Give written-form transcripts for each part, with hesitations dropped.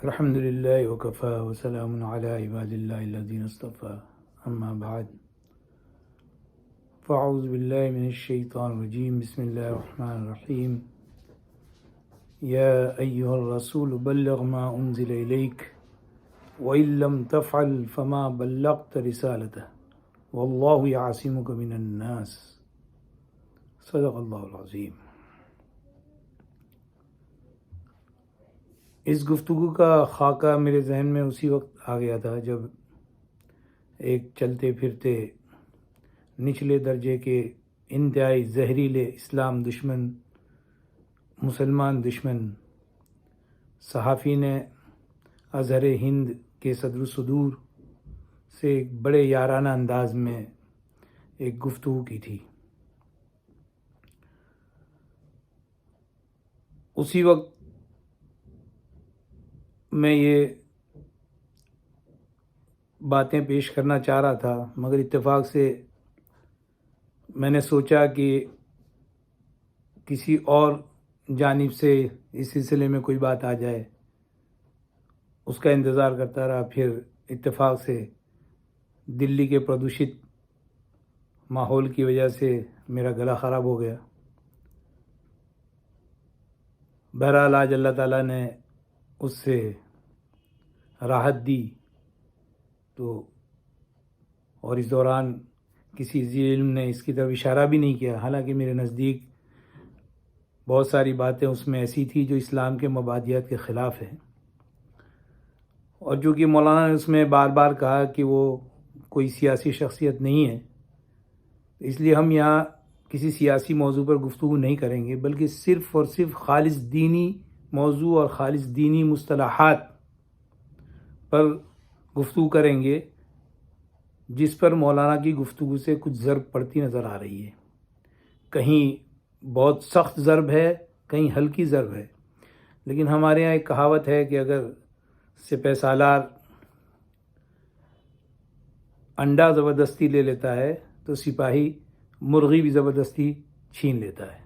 الحمد للہ وکفى وسلام علی عباد اللہ الذین اصطفى اما بعد فاعوذ باللہ من الشیطان الرجیم بسم اللہ الرحمن الرحیم یا ایہا الرسول بلغ ما انزل الیک وإن لم تفعل فما بلغت رسالته واللہ یعصمک من الناس صدق اللہ العظیم۔ اس گفتگو کا خاکہ میرے ذہن میں اسی وقت آ گیا تھا جب ایک چلتے پھرتے نچلے درجے کے انتہائی زہریلے اسلام دشمن، مسلمان دشمن صحافی نے ازہر ہند کے صدر صدور سے ایک بڑے یارانہ انداز میں ایک گفتگو کی تھی۔ اسی وقت میں یہ باتیں پیش کرنا چاہ رہا تھا، مگر اتفاق سے میں نے سوچا کہ کسی اور جانب سے اس سلسلے میں کوئی بات آ جائے، اس کا انتظار کرتا رہا۔ پھر اتفاق سے دلی کے پردوشت ماحول کی وجہ سے میرا گلا خراب ہو گیا۔ بہرحال آج اللہ تعالیٰ نے اس سے راحت دی تو، اور اس دوران کسی ذی علم نے اس کی طرف اشارہ بھی نہیں کیا، حالانکہ میرے نزدیک بہت ساری باتیں اس میں ایسی تھی جو اسلام کے مبادیات کے خلاف ہیں، اور جو کہ مولانا نے اس میں بار بار کہا کہ وہ کوئی سیاسی شخصیت نہیں ہے، اس لیے ہم یہاں کسی سیاسی موضوع پر گفتگو نہیں کریں گے، بلکہ صرف اور صرف خالص دینی موضوع اور خالص دینی مصطلحات پر گفتگو کریں گے، جس پر مولانا کی گفتگو سے کچھ ضرب پڑتی نظر آ رہی ہے۔ کہیں بہت سخت ضرب ہے، کہیں ہلکی ضرب ہے، لیکن ہمارے یہاں ایک کہاوت ہے کہ اگر سپہ سالار انڈا زبردستی لے لیتا ہے تو سپاہی مرغی بھی زبردستی چھین لیتا ہے۔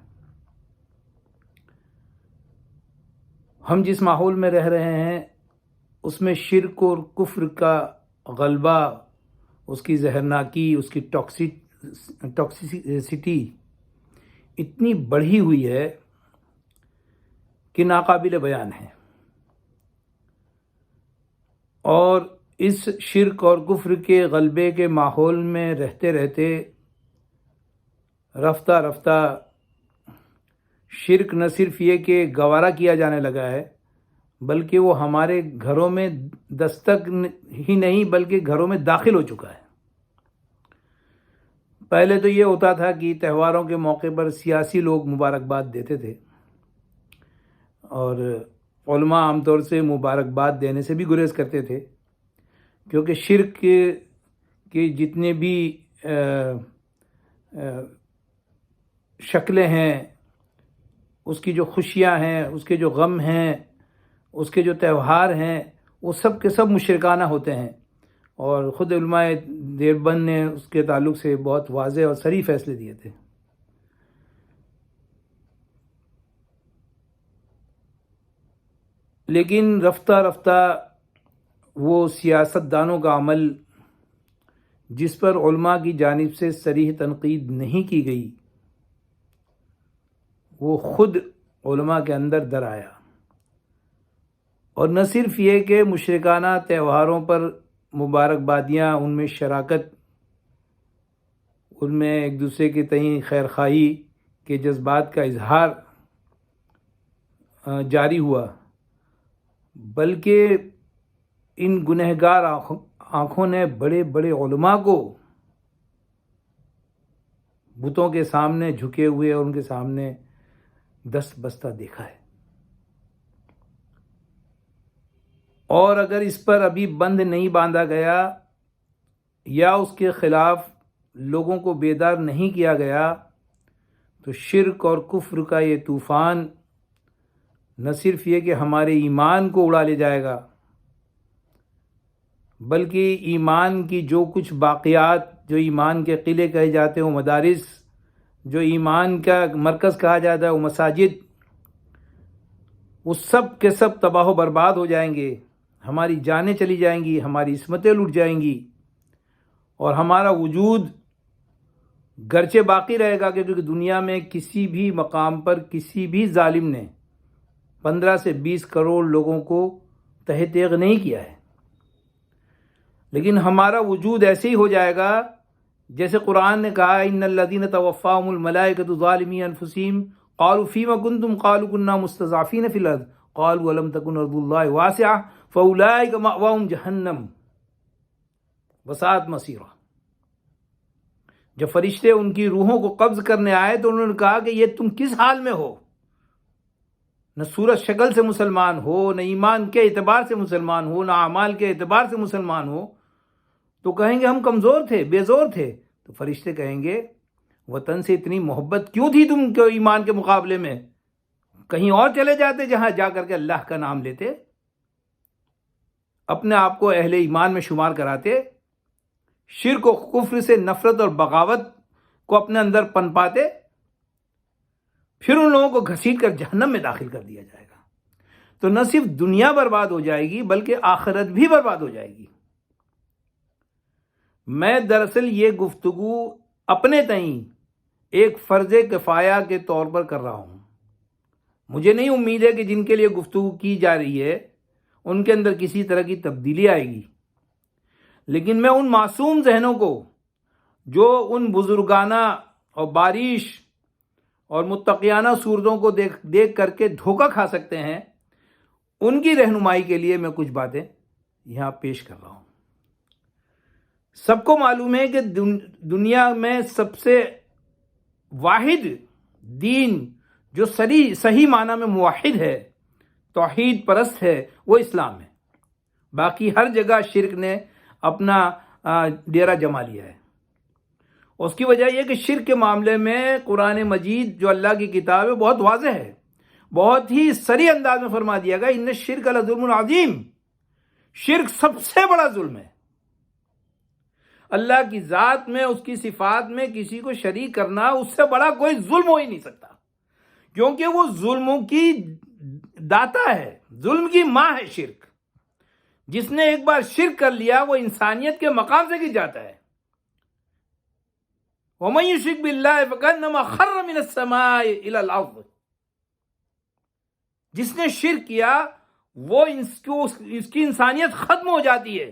ہم جس ماحول میں رہ رہے ہیں اس میں شرک اور کفر کا غلبہ، اس کی زہرناکی، اس کی ٹاکسیسٹی اتنی بڑھی ہوئی ہے کہ ناقابل بیان ہے، اور اس شرک اور کفر کے غلبے کے ماحول میں رہتے رہتے رفتہ رفتہ شرک نہ صرف یہ کہ گوارا کیا جانے لگا ہے، بلکہ وہ ہمارے گھروں میں دستک ہی نہیں بلکہ گھروں میں داخل ہو چکا ہے۔ پہلے تو یہ ہوتا تھا کہ تہواروں کے موقع پر سیاسی لوگ مبارکباد دیتے تھے، اور علماء عام طور سے مبارکباد دینے سے بھی گریز کرتے تھے، کیونکہ شرک کے جتنے بھی شکلیں ہیں، اس کی جو خوشیاں ہیں، اس کے جو غم ہیں، اس کے جو تہوار ہیں، وہ سب کے سب مشرکانہ ہوتے ہیں، اور خود علماء دیوبند نے اس کے تعلق سے بہت واضح اور صریح فیصلے دیے تھے۔ لیکن رفتہ رفتہ وہ سیاست دانوں کا عمل جس پر علماء کی جانب سے صریح تنقید نہیں کی گئی، وہ خود علماء کے اندر در آیا، اور نہ صرف یہ کہ مشرکانہ تہواروں پر مبارکبادیاں، ان میں شراکت، ان میں ایک دوسرے کے تئیں خیر خواہی کے جذبات کا اظہار جاری ہوا، بلکہ ان گنہگار آنکھوں نے بڑے بڑے علماء کو بتوں کے سامنے جھکے ہوئے اور ان کے سامنے دست بستہ دیکھا ہے۔ اور اگر اس پر ابھی بند نہیں باندھا گیا یا اس کے خلاف لوگوں کو بیدار نہیں کیا گیا تو شرک اور کفر کا یہ طوفان نہ صرف یہ کہ ہمارے ایمان کو اڑا لے جائے گا، بلکہ ایمان کی جو کچھ باقیات، جو ایمان کے قلعے کہے جاتے ہیں وہ مدارس، جو ایمان کا مرکز کہا جاتا ہے وہ مساجد، وہ سب کے سب تباہ و برباد ہو جائیں گے، ہماری جانیں چلی جائیں گی، ہماری عصمتیں لٹ جائیں گی، اور ہمارا وجود گرچہ باقی رہے گا، کیونکہ دنیا میں کسی بھی مقام پر کسی بھی ظالم نے 15 سے 20 کروڑ لوگوں کو تہ تیغ نہیں کیا ہے، لیکن ہمارا وجود ایسے ہی ہو جائے گا جیسے قرآن نے کہا ان الذین توفاہم الملائکۃ ظالمی انفسہم قالوا فیم کنتم قالوا کنا مستضعفین فی الارض قالوا الم تکن ارض اللہ واسعہ فاولئک مأواہم جہنم وساءت مصیرا۔ جب فرشتے ان کی روحوں کو قبض کرنے آئے تو انہوں نے کہا کہ یہ تم کس حال میں ہو، نہ صورت شکل سے مسلمان ہو، نہ ایمان کے اعتبار سے مسلمان ہو، نہ اعمال کے اعتبار سے مسلمان ہو، تو کہیں گے ہم کمزور تھے، بے زور تھے۔ تو فرشتے کہیں گے وطن سے اتنی محبت کیوں تھی تم کو ایمان کے مقابلے میں؟ کہیں اور چلے جاتے جہاں جا کر کے اللہ کا نام لیتے، اپنے آپ کو اہل ایمان میں شمار کراتے، شرک و کفر سے نفرت اور بغاوت کو اپنے اندر پنپاتے، پھر ان لوگوں کو گھسیٹ کر جہنم میں داخل کر دیا جائے گا۔ تو نہ صرف دنیا برباد ہو جائے گی بلکہ آخرت بھی برباد ہو جائے گی۔ میں دراصل یہ گفتگو اپنے تئیں ایک فرض کفایہ کے طور پر کر رہا ہوں۔ مجھے نہیں امید ہے کہ جن کے لیے گفتگو کی جا رہی ہے ان کے اندر کسی طرح کی تبدیلی آئے گی، لیکن میں ان معصوم ذہنوں کو جو ان بزرگانہ اور بارش اور متقیانہ صورتوں کو دیکھ کر کے دھوکہ کھا سکتے ہیں، ان کی رہنمائی کے لیے میں کچھ باتیں یہاں پیش کر رہا ہوں۔ سب کو معلوم ہے کہ دنیا میں سب سے واحد دین جو صحیح معنی میں موحد ہے، توحید پرست ہے، وہ اسلام ہے۔ باقی ہر جگہ شرک نے اپنا ڈیرا جما لیا ہے۔ اس کی وجہ یہ کہ شرک کے معاملے میں قرآن مجید جو اللہ کی کتاب ہے بہت واضح ہے، بہت ہی صریح انداز میں فرما دیا گیا ان الشرک لظلم عظیم، شرک سب سے بڑا ظلم ہے۔ اللہ کی ذات میں، اس کی صفات میں کسی کو شریک کرنا، اس سے بڑا کوئی ظلم ہو ہی نہیں سکتا، کیونکہ وہ ظلموں کی داتا ہے، ظلم کی ماں ہے شرک۔ جس نے ایک بار شرک کر لیا وہ انسانیت کے مقام سے گر جاتا ہے۔ وَمَن يُشْرِكْ بِاللَّهِ فَكَأَنَّمَا خَرَّ مِنَ السَّمَاءِ إِلَى الْأَرْضِ۔ جس نے شرک کیا وہ اس کی انسانیت ختم ہو جاتی ہے،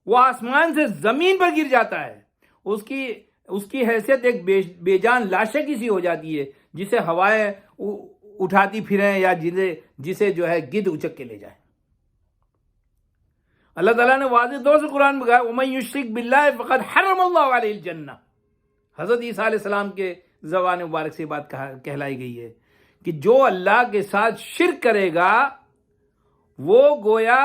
وہ آسمان سے زمین پر گر جاتا ہے، اس کی حیثیت ایک بے جان لاشیں کسی ہو جاتی ہے جسے ہوائیں اٹھاتی پھریں یا جسے جو ہے گدھ اچک کے لے جائے۔ اللہ تعالیٰ نے واضح طور سے قرآن میں کہا وَمَن يُشْرِكْ بِاللَّهِ فَقَدْ حَرَّمَ اللَّهُ عَلَيْهِ الْجَنَّةَ۔ حضرت عیسیٰ علیہ السلام کے زبان مبارک سے بات کہلائی گئی ہے کہ جو اللہ کے ساتھ شرک کرے گا وہ گویا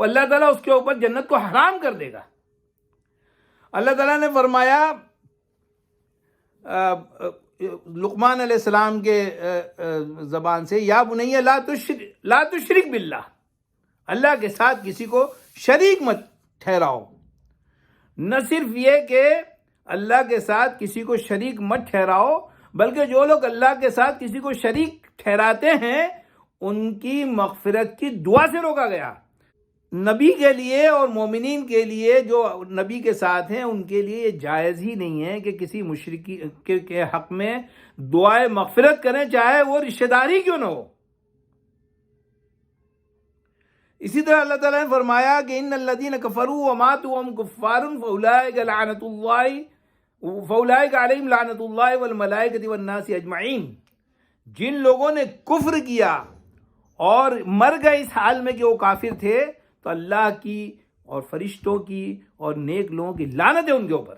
اللہ تعالیٰ اس کے اوپر جنت کو حرام کر دے گا۔ اللہ تعالیٰ نے فرمایا لقمان علیہ السلام کے زبان سے یا بنی لا تشرک باللہ، اللہ کے ساتھ کسی کو شریک مت ٹھہراؤ۔ نہ صرف یہ کہ اللہ کے ساتھ کسی کو شریک مت ٹھہراؤ بلکہ جو لوگ اللہ کے ساتھ کسی کو شریک ٹھہراتے ہیں ان کی مغفرت کی دعا سے روکا گیا۔ نبی کے لیے اور مومنین کے لیے جو نبی کے ساتھ ہیں ان کے لیے یہ جائز ہی نہیں ہے کہ کسی مشرکی کے حق میں دعائے مغفرت کریں، چاہے وہ رشتہ داری کیوں نہ ہو۔ اسی طرح اللہ تعالیٰ نے فرمایا کہ ان الذین کفروا وماتوا وهم کفار فاولئک علیہم لعنۃ اللہ والملائکۃ والناس اجمعین۔ جن لوگوں نے کفر کیا اور مر گئے اس حال میں کہ وہ کافر تھے تو اللہ کی اور فرشتوں کی اور نیک لوگوں کی لعنت ہے ان کے اوپر۔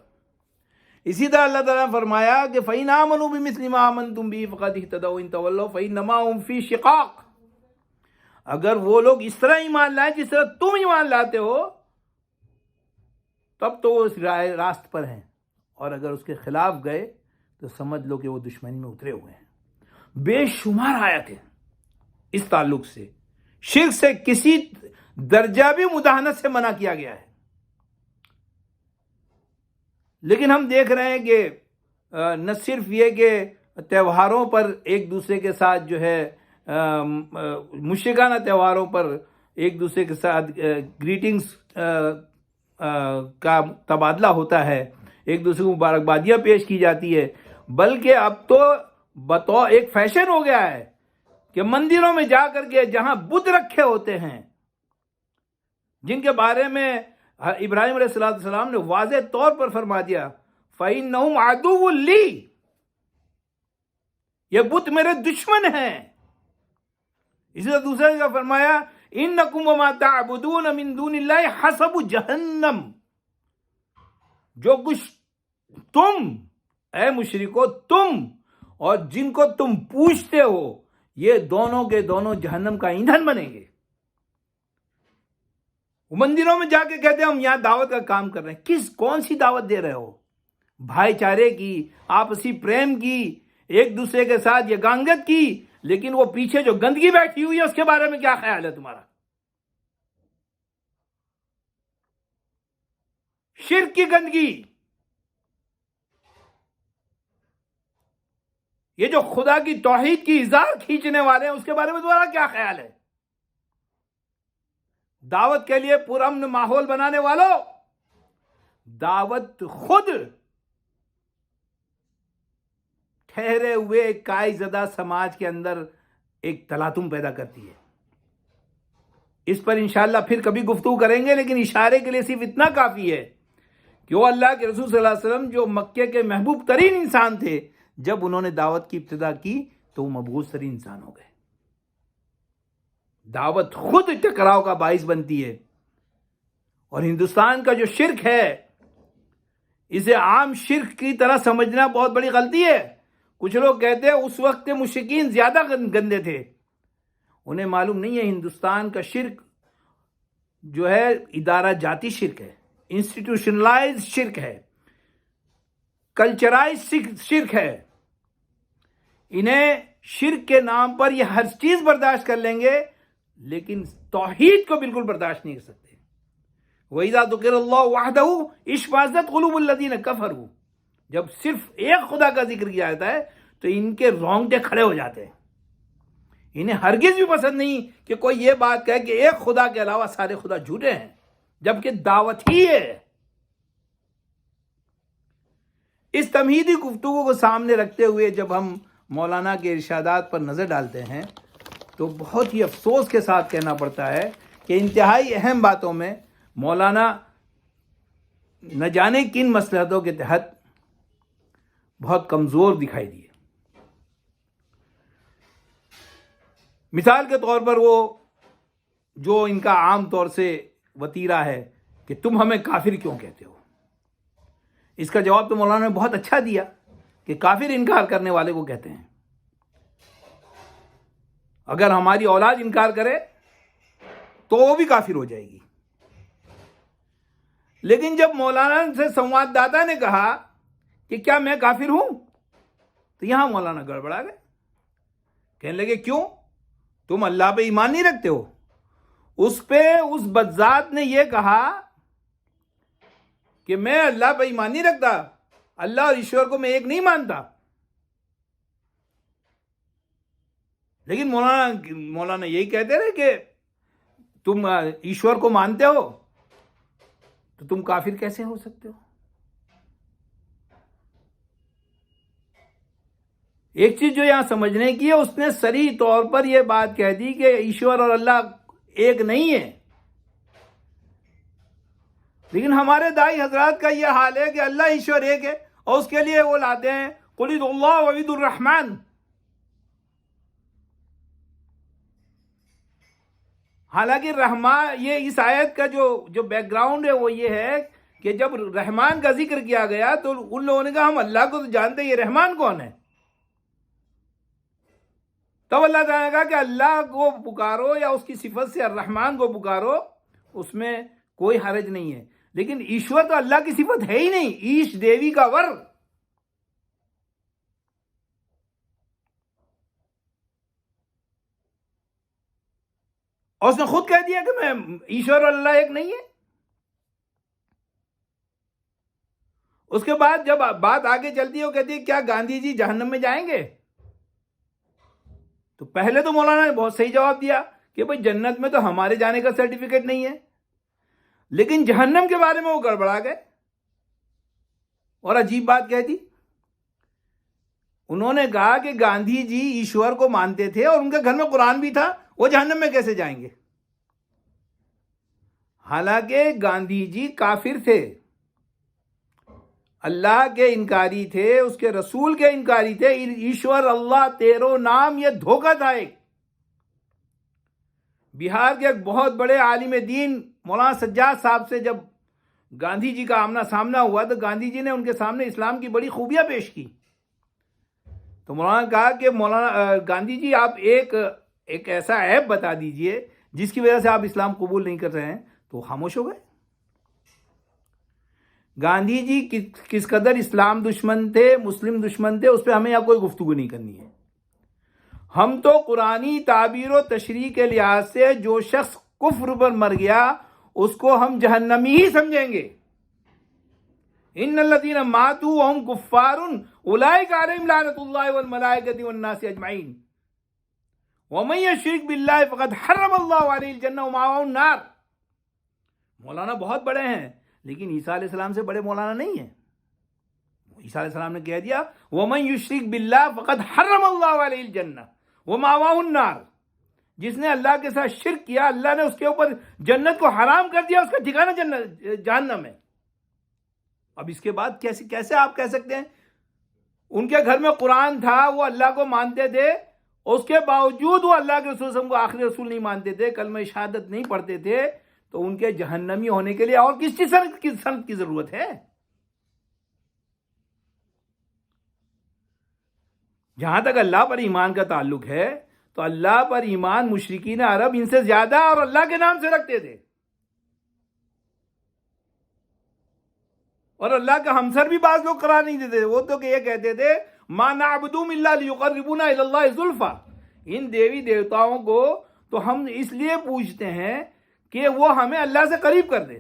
اسی طرح اللہ تعالیٰ نے فرمایا کہ فَإِنْ آمَنُوا بِمِثْلِ مَا آمَنْتُمْ بِهِ فَقَدِ اهْتَدَوْا وَإِنْ تَوَلَّوْا فَإِنَّمَا هُمْ فِي شِقَاقٍ۔ اگر وہ لوگ اس طرح ایمان لائیں جس طرح تم ایمان لاتے ہو تب تو وہ اس راست پر ہیں، اور اگر اس کے خلاف گئے تو سمجھ لو کہ وہ دشمنی میں اترے ہوئے ہیں۔ بے شمار آیت ہیں اس تعلق سے، شرک سے کسی درجہ بھی مداہنت سے منع کیا گیا ہے۔ لیکن ہم دیکھ رہے ہیں کہ نہ صرف یہ کہ تہواروں پر ایک دوسرے کے ساتھ جو ہے مشرکانہ تہواروں پر ایک دوسرے کے ساتھ گریٹنگز کا تبادلہ ہوتا ہے، ایک دوسرے کو مبارکبادیاں پیش کی جاتی ہے، بلکہ اب تو بطور ایک فیشن ہو گیا ہے کہ مندروں میں جا کر کے جہاں بت رکھے ہوتے ہیں، جن کے بارے میں ابراہیم علیہ السلام نے واضح طور پر فرما دیا فَإِنَّهُمْ عَدُوٌّ لِّي، یہ بت میرے دشمن ہیں۔ اسی طرح دوسرے جگہ فرمایا اِنَّكُمْ وَمَا تَعْبُدُونَ مِن دُونِ اللَّهِ حَسَبُ جَہَنَّمَ، جو کچھ تم اے مشرکو، تم اور جن کو تم پوجتے ہو، یہ دونوں کے دونوں جہنم کا ایندھن بنیں گے۔ مندروں میں جا کے کہتے ہیں ہم یہاں دعوت کا کام کر رہے ہیں، کون سی دعوت دے رہے ہو؟ بھائی چارے کی، آپسی پریم کی، ایک دوسرے کے ساتھ یگانگت کی، لیکن وہ پیچھے جو گندگی بیٹھی ہوئی ہے اس کے بارے میں کیا خیال ہے تمہارا؟ شرک کی گندگی، یہ جو خدا کی توحید کی ازار کھینچنے والے ہیں اس کے بارے میں تمہارا کیا خیال ہے؟ دعوت کے لیے پرامن ماحول بنانے والوں، دعوت خود ٹھہرے ہوئے کائی زدہ سماج کے اندر ایک تلاطم پیدا کرتی ہے۔ اس پر انشاءاللہ پھر کبھی گفتگو کریں گے، لیکن اشارے کے لیے صرف اتنا کافی ہے کہ وہ اللہ کے رسول صلی اللہ علیہ وسلم جو مکے کے محبوب ترین انسان تھے، جب انہوں نے دعوت کی ابتدا کی تو وہ مبغوض ترین انسان ہو گئے۔ دعوت خود ٹکراؤ کا باعث بنتی ہے، اور ہندوستان کا جو شرک ہے اسے عام شرک کی طرح سمجھنا بہت بڑی غلطی ہے۔ کچھ لوگ کہتے ہیں اس وقت کے مشرکین زیادہ گندے تھے، انہیں معلوم نہیں ہے ہندوستان کا شرک جو ہے ادارہ جاتی شرک ہے، انسٹیٹیوشنلائز شرک ہے، کلچرائز شرک ہے۔ انہیں شرک کے نام پر یہ ہر چیز برداشت کر لیں گے، لیکن توحید کو بالکل برداشت نہیں کر سکتے۔ وَإِذَا ذُكِرَ اللَّهُ وَحْدَهُ اشْمَأَزَّتْ قُلُوبُ الَّذِينَ كَفَرُوا، جب صرف ایک خدا کا ذکر کیا جاتا ہے تو ان کے رونگٹے کھڑے ہو جاتے ہیں۔ انہیں ہرگز بھی پسند نہیں کہ کوئی یہ بات کہے کہ ایک خدا کے علاوہ سارے خدا جھوٹے ہیں، جبکہ دعوت ہی ہے۔ اس تمہیدی گفتگو کو سامنے رکھتے ہوئے جب ہم مولانا کے ارشادات پر نظر ڈالتے ہیں تو بہت ہی افسوس کے ساتھ کہنا پڑتا ہے کہ انتہائی اہم باتوں میں مولانا نہ جانے کن مصلحتوں کے تحت بہت کمزور دکھائی دیے۔ مثال کے طور پر وہ جو ان کا عام طور سے وتیرہ ہے کہ تم ہمیں کافر کیوں کہتے ہو، اس کا جواب تو مولانا نے بہت اچھا دیا کہ کافر انکار کرنے والے کو کہتے ہیں۔ اگر ہماری اولاد انکار کرے تو وہ بھی کافر ہو جائے گی۔ لیکن جب مولانا سے سنواد داتا نے کہا کہ کیا میں کافر ہوں، تو یہاں مولانا گڑبڑا گئے، کہنے لگے کیوں؟ تم اللہ پہ ایمان نہیں رکھتے ہو؟ اس پہ اس بدذات نے یہ کہا کہ میں اللہ پہ ایمان نہیں رکھتا، اللہ اور ایشور کو میں ایک نہیں مانتا۔ لیکن مولانا یہی کہتے رہے کہ تم ایشور کو مانتے ہو تو تم کافر کیسے ہو سکتے ہو؟ ایک چیز جو یہاں سمجھنے کی ہے، اس نے صریح طور پر یہ بات کہہ دی کہ ایشور اور اللہ ایک نہیں ہے، لیکن ہمارے دائی حضرات کا یہ حال ہے کہ اللہ ایشور ایک ہے، اور اس کے لیے وہ لاتے ہیں قُلِ ادعوا اللَّهَ وَادعوا الرَّحْمَنَ۔ حالانکہ رحمان، یہ اس آیت کا جو بیک گراؤنڈ ہے وہ یہ ہے کہ جب رحمان کا ذکر کیا گیا تو ان لوگوں نے کہا ہم اللہ کو تو جانتے ہیں، یہ رحمان کون ہے؟ تب اللہ تعالیٰ نے کہا کہ اللہ کو پکارو یا اس کی صفت سے الرحمن کو پکارو، اس میں کوئی حرج نہیں ہے، لیکن ایشور تو اللہ کی صفت ہے ہی نہیں، ایش دیوی کا ور۔ اور اس نے خود کہہ دیا کہ میں ایشور اور اللہ ایک نہیں ہے۔ اس کے بعد جب بات آگے چلتی ہے وہ کہتی ہے کیا گاندھی جی جہنم میں جائیں گے؟ تو پہلے تو مولانا نے بہت صحیح جواب دیا کہ بھائی جنت میں تو ہمارے جانے کا سرٹیفکیٹ نہیں ہے، لیکن جہنم کے بارے میں وہ گڑبڑا گئے اور عجیب بات کہہ دی. انہوں نے کہا کہ گاندھی جی ایشور کو مانتے تھے اور ان کے گھر میں قرآن بھی تھا، وہ جہنم میں کیسے جائیں گے؟ حالانکہ گاندھی جی کافر تھے، اللہ کے انکاری تھے، اس کے رسول کے انکاری تھے. ایشور اللہ تیرو نام یہ دھوکہ تھا. ایک بہار کے ایک بہت بڑے عالم دین مولانا سجاد صاحب سے جب گاندھی جی کا آمنا سامنا ہوا تو گاندھی جی نے ان کے سامنے اسلام کی بڑی خوبیاں پیش کی. تو مولانا نے کہا کہ مولانا گاندھی جی آپ ایک ایسا عیب بتا دیجئے جس کی وجہ سے آپ اسلام قبول نہیں کر رہے ہیں. تو خاموش ہو گئے. گاندھی جی کس قدر اسلام دشمن تھے، مسلم دشمن تھے، اس پہ ہمیں یہاں کوئی گفتگو نہیں کرنی ہے. ہم تو قرآنی تعبیر و تشریح کے لحاظ سے جو شخص کفر پر مر گیا اس کو ہم جہنمی ہی سمجھیں گے. ان الذین ماتوا وهم کفار اولئک علیہم لعنۃ اللہ والملائکۃ والناس اجمعین ومن یشرک باللہ فقد حرم اللہ علیہ الجنہ ومأواہ النار. مولانا بہت بڑے ہیں لیکن عیسیٰ علیہ السلام سے بڑے مولانا نہیں ہیں. عیسیٰ علیہ السلام نے کہہ دیا وَمَن يُشْرِكْ بِاللَّهِ فَقَدْ حَرَّمَ اللَّهُ عَلَيْهِ الْجَنَّةَ وَمَأْوَاهُ النَّارُ. جس نے اللہ کے ساتھ شرک کیا اللہ نے اس کے اوپر جنت کو حرام کر دیا، اس کا ٹھکانہ جہنم ہے. اب اس کے بعد کیسے آپ کہہ سکتے ہیں ان کے گھر میں قرآن تھا، وہ اللہ کو مانتے تھے، اس کے باوجود وہ اللہ کے رسول صلی اللہ علیہ وسلم کو آخری رسول نہیں مانتے تھے، کلمہ شہادت نہیں پڑھتے تھے، تو ان کے جہنمی ہونے کے لیے اور کس چیز سند کی ضرورت ہے؟ جہاں تک اللہ پر ایمان کا تعلق ہے تو اللہ پر ایمان مشرکین عرب ان سے زیادہ اور اللہ کے نام سے رکھتے تھے. اور اللہ کا ہمسر بھی بعض لوگ قرار نہیں دیتے. وہ تو کہ یہ کہتے تھے ما نعبدهم الا ليقربونا الى الله زلفا. ان دیوی دیوتاؤں کو تو ہم اس لیے پوجتے ہیں کہ وہ ہمیں اللہ سے قریب کر دے.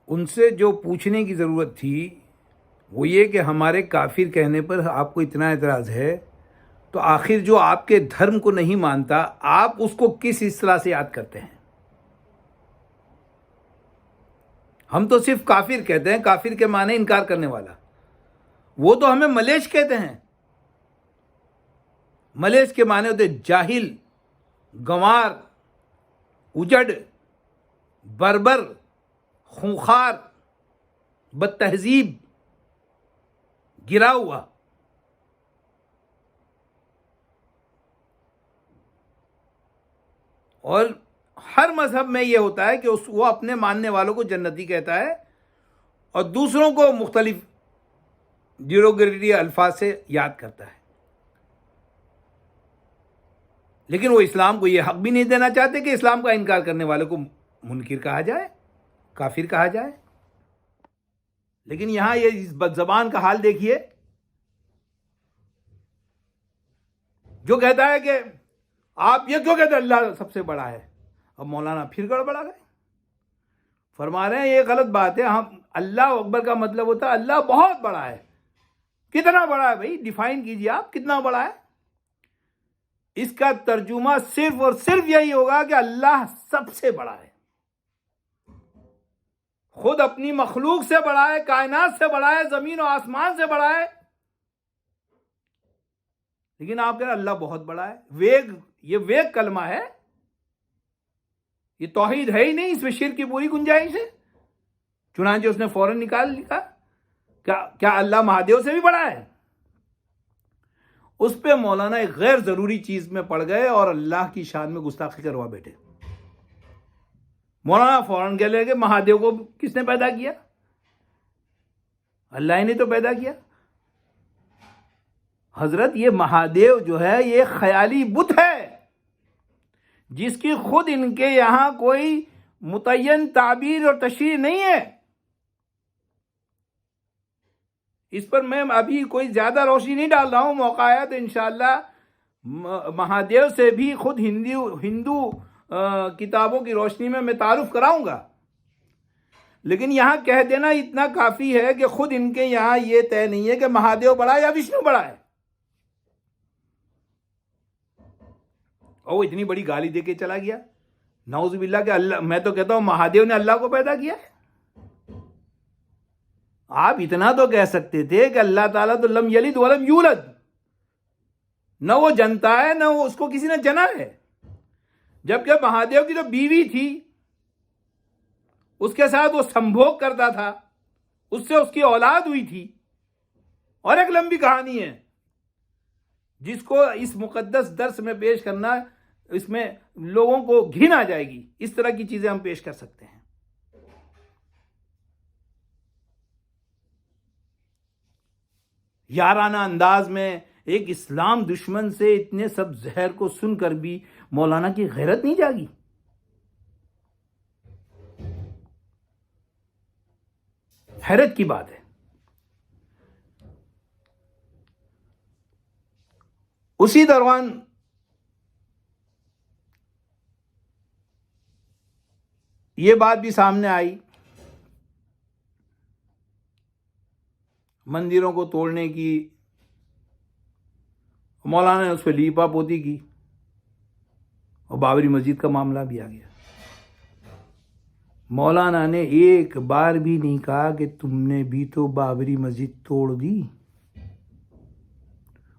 ان سے جو پوچھنے کی ضرورت تھی وہ یہ کہ ہمارے کافر کہنے پر آپ کو اتنا اعتراض ہے تو آخر جو آپ کے دھرم کو نہیں مانتا آپ اس کو کس اصطلاح سے یاد کرتے ہیں؟ ہم تو صرف کافر کہتے ہیں، کافر کے معنی انکار کرنے والا. وہ تو ہمیں ملیچ کہتے ہیں. ملیچ کے معنی ہوتے جاہل، گنوار، اجڑ، بربر، خونخوار، بد تہذیب، گرا ہوا. اور ہر مذہب میں یہ ہوتا ہے کہ وہ اپنے ماننے والوں کو جنتی کہتا ہے اور دوسروں کو مختلف ڈیروگریٹری الفاظ سے یاد کرتا ہے. لیکن وہ اسلام کو یہ حق بھی نہیں دینا چاہتے کہ اسلام کا انکار کرنے والوں کو منکر کہا جائے، کافر کہا جائے. لیکن یہاں یہ اس بد زبان کا حال دیکھیے جو کہتا ہے کہ آپ یہ کیوں کہتے ہیں اللہ سب سے بڑا ہے. اب مولانا پھر گڑبڑا گئے، فرما رہے ہیں یہ غلط بات ہے. ہم اللہ اکبر کا مطلب ہوتا ہے اللہ بہت بڑا ہے. کتنا بڑا ہے بھائی؟ ڈیفائن کیجیے آپ کتنا بڑا ہے. اس کا ترجمہ صرف اور صرف یہی ہوگا کہ اللہ سب سے بڑا ہے، خود اپنی مخلوق سے بڑا ہے، کائنات سے بڑا ہے، زمین و آسمان سے بڑا ہے. لیکن آپ کہہ رہے ہیں اللہ بہت بڑا ہے. یہ ویگ کلمہ ہے، یہ توحید ہے ہی نہیں، اس میں شرک کی پوری گنجائش ہے. چنانچہ اس نے فوراً نکال لکھا کیا اللہ مہادیو سے بھی بڑا ہے؟ اس پہ مولانا ایک غیر ضروری چیز میں پڑ گئے اور اللہ کی شان میں گستاخی کروا بیٹھے. مولانا فوراً کہہ لے کہ مہادیو کو کس نے پیدا کیا؟ اللہ ہی نے تو پیدا کیا. حضرت یہ مہادیو جو ہے یہ خیالی بت ہے جس کی خود ان کے یہاں کوئی متعین تعبیر اور تشریح نہیں ہے. اس پر میں ابھی کوئی زیادہ روشنی نہیں ڈال رہا ہوں. موقع آیا تو انشاءاللہ مہادیو سے بھی خود ہندو کتابوں کی روشنی میں تعارف کراؤں گا. لیکن یہاں کہہ دینا اتنا کافی ہے کہ خود ان کے یہاں یہ طے نہیں ہے کہ مہادیو بڑا ہے یا وشنو بڑا ہے. اور وہ اتنی بڑی گالی دے کے چلا گیا. نعوذ باللہ کہ اللہ, میں تو کہتا ہوں مہادیو نے اللہ کو پیدا کیا ہے. آپ اتنا تو کہہ سکتے تھے کہ اللہ تعالیٰ تو لم یلد ولم یولد, نہ وہ جنتا ہے نہ وہ اس کو کسی نے جنا ہے. جبکہ مہادیو کی جو بیوی تھی اس کے ساتھ وہ سمبھوگ کرتا تھا, اس سے اس کی اولاد ہوئی تھی. اور ایک لمبی کہانی ہے جس کو اس مقدس درس میں پیش کرنا, اس میں لوگوں کو گھن آ جائے گی. اس طرح کی چیزیں ہم پیش کر سکتے ہیں. یارانہ انداز میں ایک اسلام دشمن سے اتنے سب زہر کو سن کر بھی مولانا کی غیرت نہیں جاگی. حیرت کی بات ہے. اسی دوران یہ بات بھی سامنے آئی, مندروں کو توڑنے کی. مولانا نے اس پہ لیپا پوتی کی اور بابری مسجد کا معاملہ بھی آ گیا. مولانا نے ایک بار بھی نہیں کہا کہ تم نے بھی تو بابری مسجد توڑ دی.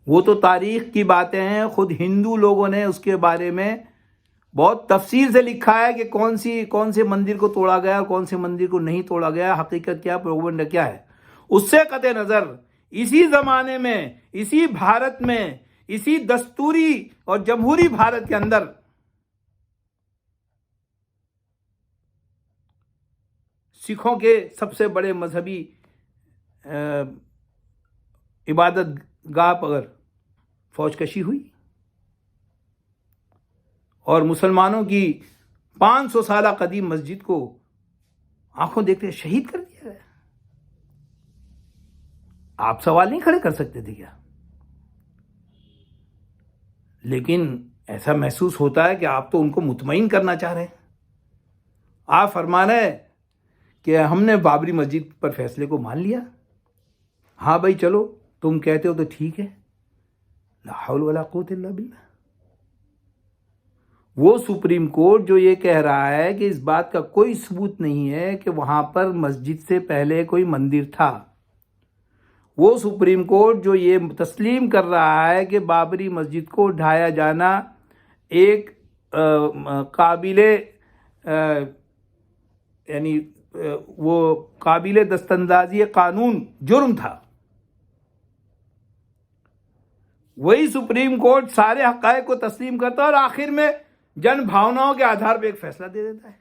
وہ تو تاریخ کی باتیں ہیں, خود ہندو لوگوں نے اس کے بارے میں بہت تفصیل سے لکھا ہے کہ کون سے مندر کو توڑا گیا اور کون سے مندر کو نہیں توڑا گیا, حقیقت کیا, پروپیگنڈا کیا ہے. اس سے قطع نظر اسی زمانے میں, اسی بھارت میں, اسی دستوری اور جمہوری بھارت کے اندر سکھوں کے سب سے بڑے مذہبی عبادت گاہ پر فوج کشی ہوئی اور مسلمانوں کی 500 سالہ قدیم مسجد کو آنکھوں دیکھتے شہید کر دیا گیا. آپ سوال نہیں کھڑے کر سکتے تھے کیا؟ لیکن ایسا محسوس ہوتا ہے کہ آپ تو ان کو مطمئن کرنا چاہ رہے ہیں. آپ فرما رہے ہیں کہ ہم نے بابری مسجد پر فیصلے کو مان لیا. ہاں بھائی چلو تم کہتے ہو تو ٹھیک ہے, لا حول ولا قوت الا باللہ. وہ سپریم کورٹ جو یہ کہہ رہا ہے کہ اس بات کا کوئی ثبوت نہیں ہے کہ وہاں پر مسجد سے پہلے کوئی مندر تھا, وہ سپریم کورٹ جو یہ تسلیم کر رہا ہے کہ بابری مسجد کو ڈھایا جانا ایک قابل یعنی وہ قابل دستاندازی قانون جرم تھا, وہی سپریم کورٹ سارے حقائق کو تسلیم کرتا ہے اور آخر میں جن بھاوناؤں کے آدھار پہ ایک فیصلہ دے دیتا ہے.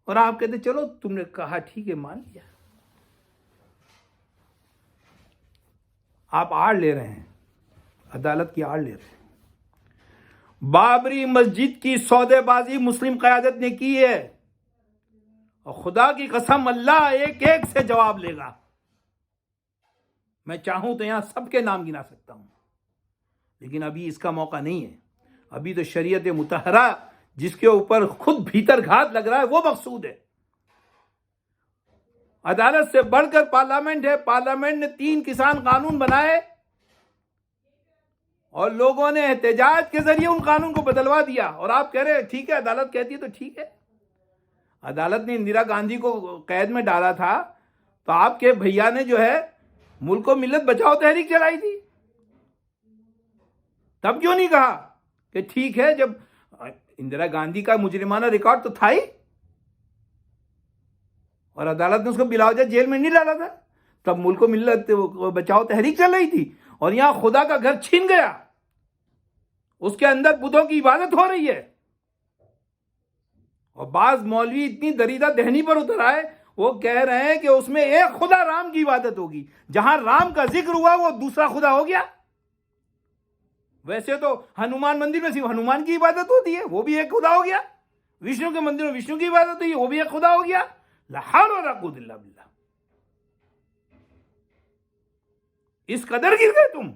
اور آپ کہتے چلو تم نے کہا ٹھیک ہے مان لیا. آپ آڑ لے رہے ہیں, عدالت کی آڑ لے رہے ہیں. بابری مسجد کی سودے بازی مسلم قیادت نے کی ہے اور خدا کی قسم اللہ ایک ایک سے جواب لے گا. میں چاہوں تو یہاں سب کے نام گنا سکتا ہوں, لیکن ابھی اس کا موقع نہیں ہے. ابھی تو شریعت مطہرہ جس کے اوپر خود بھیتر گھات لگ رہا ہے وہ مقصود ہے. عدالت سے بڑھ کر پارلیمنٹ ہے. پارلیمنٹ نے 3 کسان قانون بنائے اور لوگوں نے احتجاج کے ذریعے ان قانون کو بدلوا دیا. اور آپ کہہ رہے ہیں ٹھیک ہے عدالت کہتی ہے تو ٹھیک ہے. عدالت نے اندرا گاندھی کو قید میں ڈالا تھا تو آپ کے بھیا نے جو ہے ملک و ملت بچاؤ تحریک چلائی تھی. تب کیوں نہیں کہا کہ ٹھیک ہے, جب اندرا گاندھی کا مجرمانہ ریکارڈ تو تھا ہی اور عدالت نے اس کو بلا وجہ جیل میں نہیں ڈالا تھا, تب ملک و ملت بچاؤ تحریک چل رہی تھی. اور یہاں خدا کا گھر چھین گیا, اس کے اندر بتوں کی عبادت ہو رہی ہے. اور بعض مولوی اتنی دریدہ دہنی پر اتر آئے, وہ کہہ رہے ہیں کہ اس میں ایک خدا رام کی عبادت ہوگی. جہاں رام کا ذکر ہوا وہ دوسرا خدا ہو گیا. ویسے تو ہنومان مندر میں صرف ہنومان کی عبادت ہوتی ہے, وہ بھی ایک خدا ہو گیا. وشنو کے مندر میں وشنو کی عبادت ہوتی ہے, وہ بھی ایک خدا ہو گیا. لا حول ولا قوت الا باللہ. اس قدر گر گئے تم.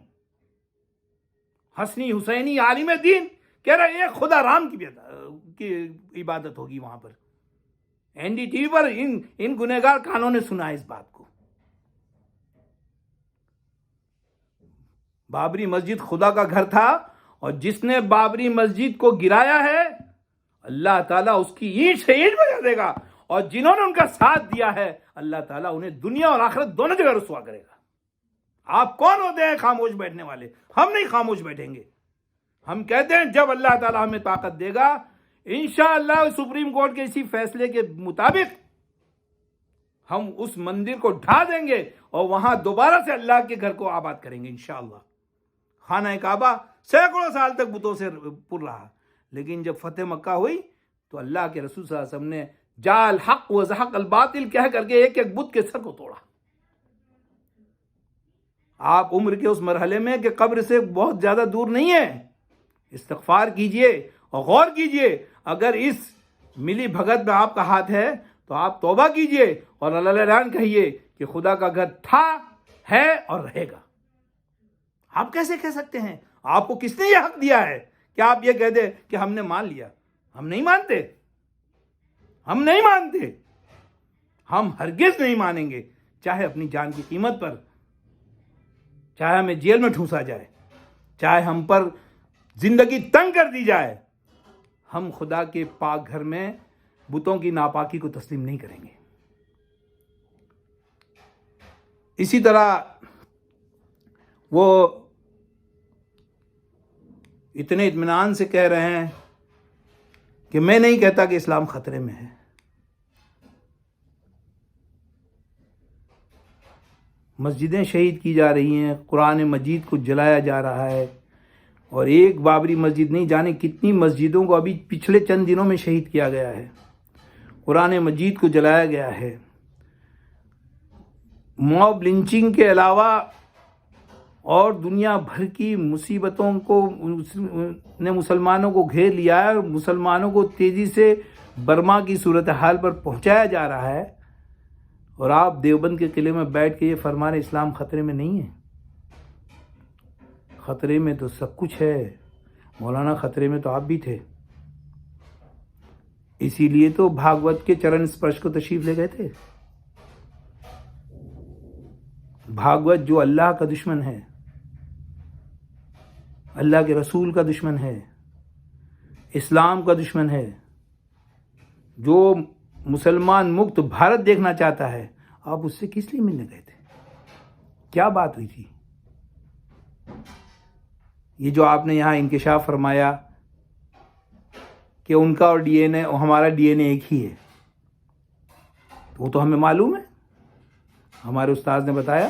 حسنی حسینی عالم دین کہہ رہے ایک خدا رام کی عبادت ہوگی وہاں پر. این ڈی ٹی وی پر ان گنہگار کانوں نے سنا اس بات کو. بابری مسجد خدا کا گھر تھا اور جس نے بابری مسجد کو گرایا ہے اللہ تعالیٰ اس کی اینٹ سے اینٹ بجا دے گا، اور جنہوں نے ان کا ساتھ دیا ہے اللہ تعالیٰ انہیں دنیا اور آخرت دونوں جگہ رسوا کرے گا۔ آپ کون ہوتے ہیں خاموش بیٹھنے والے؟ ہم نہیں خاموش بیٹھیں گے۔ ہم کہتے ہیں جب اللہ تعالیٰ ہمیں طاقت دے گا انشاءاللہ سپریم کورٹ کے اسی فیصلے کے مطابق ہم اس مندر کو ڈھا دیں گے اور وہاں دوبارہ سے اللہ کے گھر کو آباد کریں گے انشاءاللہ۔ خانہ کعبہ سینکڑوں سال تک بتوں سے پر رہا، لیکن جب فتح مکہ ہوئی تو اللہ کے رسول صلی اللہ علیہ وسلم نے جاء الحق وزهق الباطل کہہ کر کے ایک ایک بت کے سر کو توڑا۔ آپ عمر کے اس مرحلے میں کہ قبر سے بہت زیادہ دور نہیں ہے، استغفار کیجئے اور غور کیجئے۔ اگر اس ملی بھگت میں آپ کا ہاتھ ہے تو آپ توبہ کیجئے اور اللہ اعلان کہیے کہ خدا کا گھر تھا، ہے اور رہے گا۔ آپ کیسے کہہ سکتے ہیں؟ آپ کو کس نے یہ حق دیا ہے کہ آپ یہ کہہ دیں کہ ہم نے مان لیا؟ ہم نہیں مانتے، ہم نہیں مانتے، ہم ہرگز نہیں مانیں گے، چاہے اپنی جان کی قیمت پر، چاہے ہمیں جیل میں ٹھونسا جائے، چاہے ہم پر زندگی تنگ کر دی جائے، ہم خدا کے پاک گھر میں بتوں کی ناپاکی کو تسلیم نہیں کریں گے۔ اسی طرح وہ اتنے اطمینان سے کہہ رہے ہیں کہ میں نہیں کہتا کہ اسلام خطرے میں ہے۔ مسجدیں شہید کی جا رہی ہیں، قرآن مجید کو جلایا جا رہا ہے، اور ایک بابری مسجد نہیں جانے کتنی مسجدوں کو ابھی پچھلے چند دنوں میں شہید کیا گیا ہے، قرآن مجید کو جلایا گیا ہے۔ موب لنچنگ کے علاوہ اور دنیا بھر کی مصیبتوں کو نے مسلمانوں کو گھیر لیا ہے، اور مسلمانوں کو تیزی سے برما کی صورتحال پر پہنچایا جا رہا ہے، اور آپ دیوبند کے قلعے میں بیٹھ کے یہ فرما رہے اسلام خطرے میں نہیں ہے۔ خطرے میں تو سب کچھ ہے مولانا، خطرے میں تو آپ بھی تھے، اسی لیے تو بھاگوت کے چرن اسپرش کو تشریف لے گئے تھے۔ بھاگوت جو اللہ کا دشمن ہے، اللہ کے رسول کا دشمن ہے، اسلام کا دشمن ہے، جو مسلمان مکت بھارت دیکھنا چاہتا ہے، آپ اس سے کس لیے ملنے گئے تھے؟ کیا بات ہوئی تھی؟ یہ جو آپ نے یہاں انکشاف فرمایا کہ ان کا اور ڈی این اے اور ہمارا ڈی این اے ایک ہی ہے، وہ تو ہمیں معلوم ہے، ہمارے استاد نے بتایا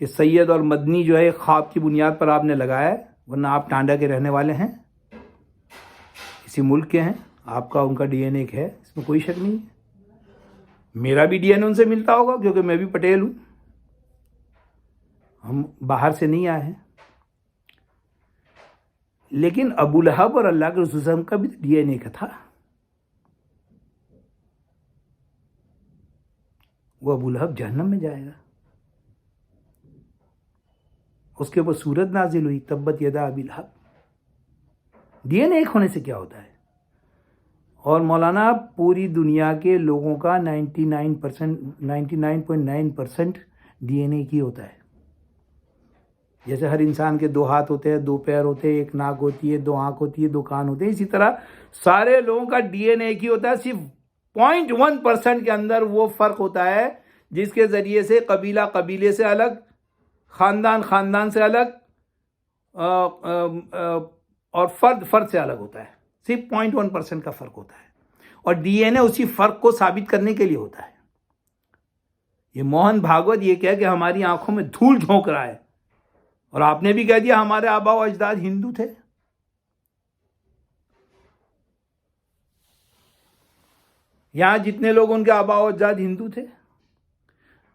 کہ سید اور مدنی جو ہے خواب کی بنیاد پر آپ نے لگایا ہے، ورنہ آپ ٹانڈا کے رہنے والے ہیں، اسی ملک کے ہیں، آپ کا ان کا ڈی این اے ایک ہے، اس میں کوئی شک نہیں ہے۔ میرا بھی ڈی این اے ان سے ملتا ہوگا کیونکہ میں بھی پٹیل ہوں، ہم باہر سے نہیں آئے ہیں۔ لیکن ابو لہب اور اللہ کے رسول صلی اللہ علیہ وسلم کا بھی ڈی این اے کا تھا، وہ ابو لہب جہنم میں جائے گا، اس کے اوپر سورت نازل ہوئی تبت یدا ابی لہب۔ ڈی این اے ایک ہونے سے کیا ہوتا ہے؟ اور مولانا پوری دنیا کے لوگوں کا 99.9% ڈی این اے کی ہوتا ہے۔ جیسے ہر انسان کے 2 ہاتھ ہوتے ہیں، 2 پیر ہوتے ہیں، 1 ناک ہوتی ہے، 2 آنکھ ہوتی ہے، 2 کان ہوتے ہیں، اسی طرح سارے لوگوں کا ڈی این اے کی ہوتا ہے۔ صرف 0.1% کے اندر وہ فرق ہوتا ہے جس کے ذریعے سے قبیلہ قبیلے سے الگ، خاندان خاندان سے الگ، اور فرد فرد سے الگ ہوتا ہے۔ صرف 0.1% کا فرق ہوتا ہے، اور ڈی این اے اسی فرق کو ثابت کرنے کے لیے ہوتا ہے۔ یہ موہن بھاگوت یہ کہہ کہ ہماری آنکھوں میں دھول جھونک رہا ہے، اور آپ نے بھی کہہ دیا ہمارے آبا و اجداد ہندو تھے۔ یہاں جتنے لوگ ان کے آبا و اجداد ہندو تھے،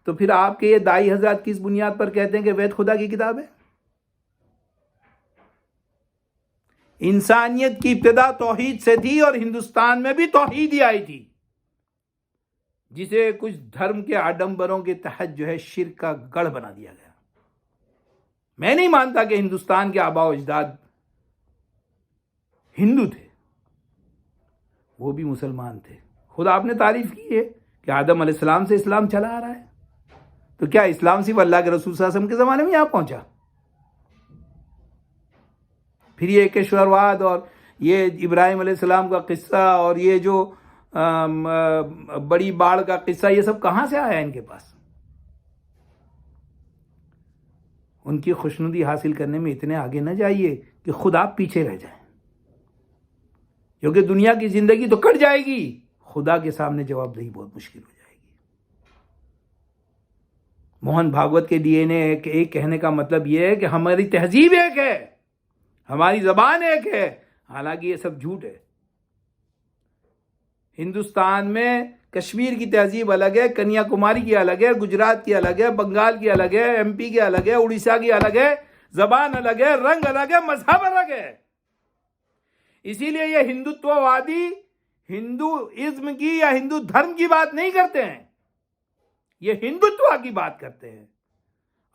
تو پھر آپ کے یہ دائی حضرات کس بنیاد پر کہتے ہیں کہ وید خدا کی کتاب ہے؟ انسانیت کی ابتدا توحید سے تھی، اور ہندوستان میں بھی توحید ہی آئی تھی، جسے کچھ دھرم کے آڈمبروں کے تحت جو ہے شرک کا گڑھ بنا دیا گیا۔ میں نہیں مانتا کہ ہندوستان کے آبا و اجداد ہندو تھے، وہ بھی مسلمان تھے۔ خود آپ نے تعریف کی ہے کہ آدم علیہ السلام سے اسلام چلا آ رہا ہے، تو کیا اسلام صرف اللہ کے رسول صلی اللہ علیہ وسلم کے زمانے میں یہاں پہنچا؟ پھر یہ ایکیشورواد اور یہ ابراہیم علیہ السلام کا قصہ اور یہ جو بڑی باڑھ کا قصہ، یہ سب کہاں سے آیا ان کے پاس؟ ان کی خوشنودی حاصل کرنے میں اتنے آگے نہ جائیے کہ خود آپ پیچھے رہ جائیں، کیونکہ دنیا کی زندگی تو کٹ جائے گی، خدا کے سامنے جواب دہی بہت مشکل ہو جائے گی۔ موہن بھاگوت کے ڈی این اے ایک کہنے کا مطلب یہ ہے کہ ہماری تہذیب ایک ہے، ہماری زبان ایک ہے، حالانکہ یہ سب جھوٹ ہے۔ ہندوستان میں کشمیر کی تہذیب الگ ہے، کنیا کماری کی الگ ہے، گجرات کی الگ ہے، بنگال کی الگ ہے، ایم پی کی الگ ہے، اڑیسہ کی الگ ہے، زبان الگ ہے، رنگ الگ ہے، مذہب الگ ہے۔ اسی لیے یہ ہندوتو وادی ہندوازم کی یا ہندو دھرم کی بات نہیں کرتے ہیں، یہ ہندوتوا کی بات کرتے ہیں۔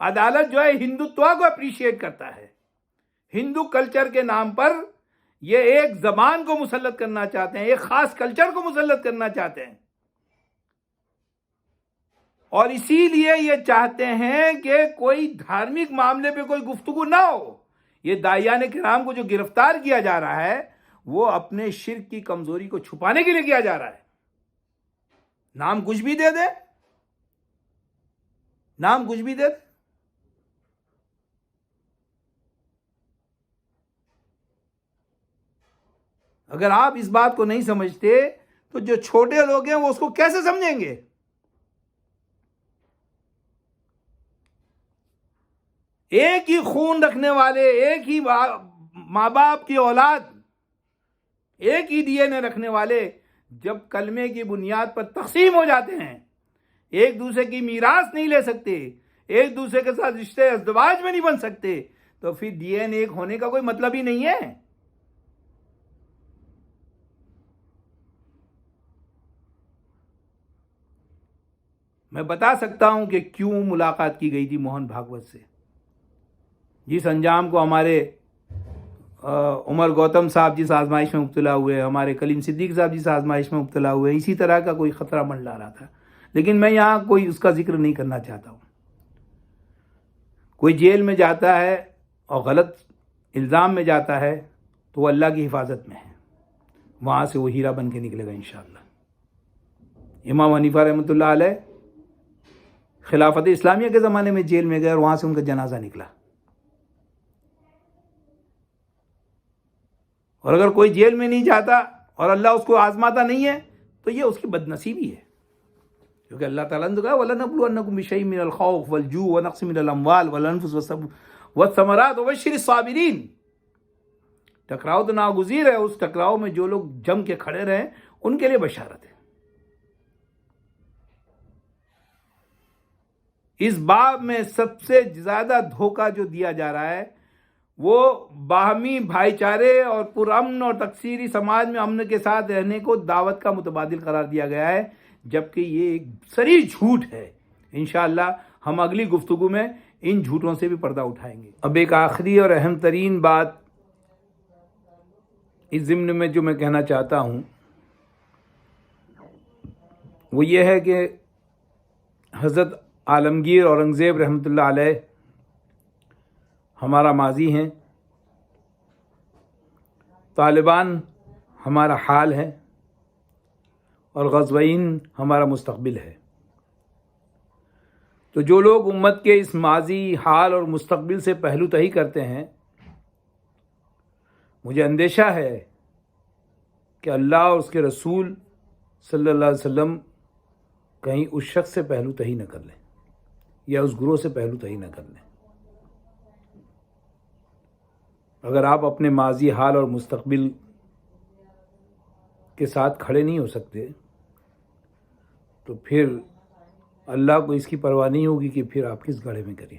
عدالت جو ہے ہندوتوا کو اپریشیٹ کرتا ہے، ہندو کلچر کے نام پر یہ ایک زبان کو مسلط کرنا چاہتے ہیں، ایک خاص کلچر کو مسلط کرنا چاہتے ہیں، اور اسی لیے یہ چاہتے ہیں کہ کوئی دھارمک معاملے پہ کوئی گفتگو نہ ہو۔ یہ داعیان کرام کو جو گرفتار کیا جا رہا ہے وہ اپنے شرک کی کمزوری کو چھپانے کے لیے کیا جا رہا ہے۔ نام کچھ بھی دے دے، نام کچھ بھی دے دے۔ اگر آپ اس بات کو نہیں سمجھتے تو جو چھوٹے لوگ ہیں وہ اس کو کیسے سمجھیں گے؟ ایک ہی خون رکھنے والے، ایک ہی ماں باپ کی اولاد، ایک ہی ڈی این اے رکھنے والے جب کلمے کی بنیاد پر تقسیم ہو جاتے ہیں، ایک دوسرے کی میراث نہیں لے سکتے، ایک دوسرے کے ساتھ رشتے ازدواج میں نہیں بن سکتے، تو پھر ڈی این اے ایک ہونے کا کوئی مطلب ہی نہیں ہے۔ میں بتا سکتا ہوں کہ کیوں ملاقات کی گئی تھی موہن بھاگوت سے۔ جس انجام کو ہمارے عمر گوتم صاحب جس آزمائش میں مبتلا ہوئے، ہمارے کلیم صدیق صاحب جس آزمائش میں مبتلا ہوئے، اسی طرح کا کوئی خطرہ منڈلا رہا تھا، لیکن میں یہاں کوئی اس کا ذکر نہیں کرنا چاہتا ہوں۔ کوئی جیل میں جاتا ہے اور غلط الزام میں جاتا ہے تو وہ اللہ کی حفاظت میں ہے، وہاں سے وہ ہیرا بن کے نکلے گا انشاءاللہ۔ امام حنیفہ رحمۃ اللہ علیہ خلافت اسلامیہ کے زمانے میں جیل میں گئے اور وہاں سے ان کا جنازہ نکلا۔ اور اگر کوئی جیل میں نہیں جاتا اور اللہ اس کو آزماتا نہیں ہے تو یہ اس کی بد نصیبی ہے، کیونکہ اللہ تعالیٰ نے کہا وَلَنَبْلُوَنَّكُمْ بِشَيْءٍ مِّنَ الْخَوْفِ وَالْجُوعِ وَنَقْصٍ مِّنَ الْأَمْوَالِ وَالْأَنفُسِ وَالثَّمَرَاتِ وَبَشِّرِ الصَّابِرِينَ۔ ٹکراؤ تو ناگزیر ہے، اس ٹکراؤ میں جو لوگ جم کے کھڑے رہیں ان کے لیے بشارت ہے۔ اس باب میں سب سے زیادہ دھوکہ جو دیا جا رہا ہے وہ باہمی بھائی چارے اور پرامن اور تکثیری سماج میں امن کے ساتھ رہنے کو دعوت کا متبادل قرار دیا گیا ہے، جبکہ یہ ایک صریح جھوٹ ہے۔ انشاءاللہ ہم اگلی گفتگو میں ان جھوٹوں سے بھی پردہ اٹھائیں گے۔ اب ایک آخری اور اہم ترین بات اس ضمن میں جو میں کہنا چاہتا ہوں وہ یہ ہے کہ حضرت عالمگیر اورنگزیب رحمۃ اللہ علیہ ہمارا ماضی ہیں، طالبان ہمارا حال ہے، اور غزوین ہمارا مستقبل ہے۔ تو جو لوگ امت کے اس ماضی، حال اور مستقبل سے پہلو تہی کرتے ہیں، مجھے اندیشہ ہے کہ اللہ اور اس کے رسول صلی اللہ علیہ وسلم کہیں اس شخص سے پہلو تہی نہ کر لیں یا اس گروہ سے پہلو تہی نہ کر لیں۔ اگر آپ اپنے ماضی، حال اور مستقبل کے ساتھ کھڑے نہیں ہو سکتے تو پھر اللہ کو اس کی پرواہ نہیں ہوگی کہ پھر آپ کس گڑھے میں کریں۔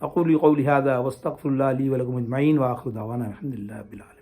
اقول قولی ھذا واستغفر اللہ لی ولکم اجمعین وآخر دعوانا الحمد للہ رب العالمین۔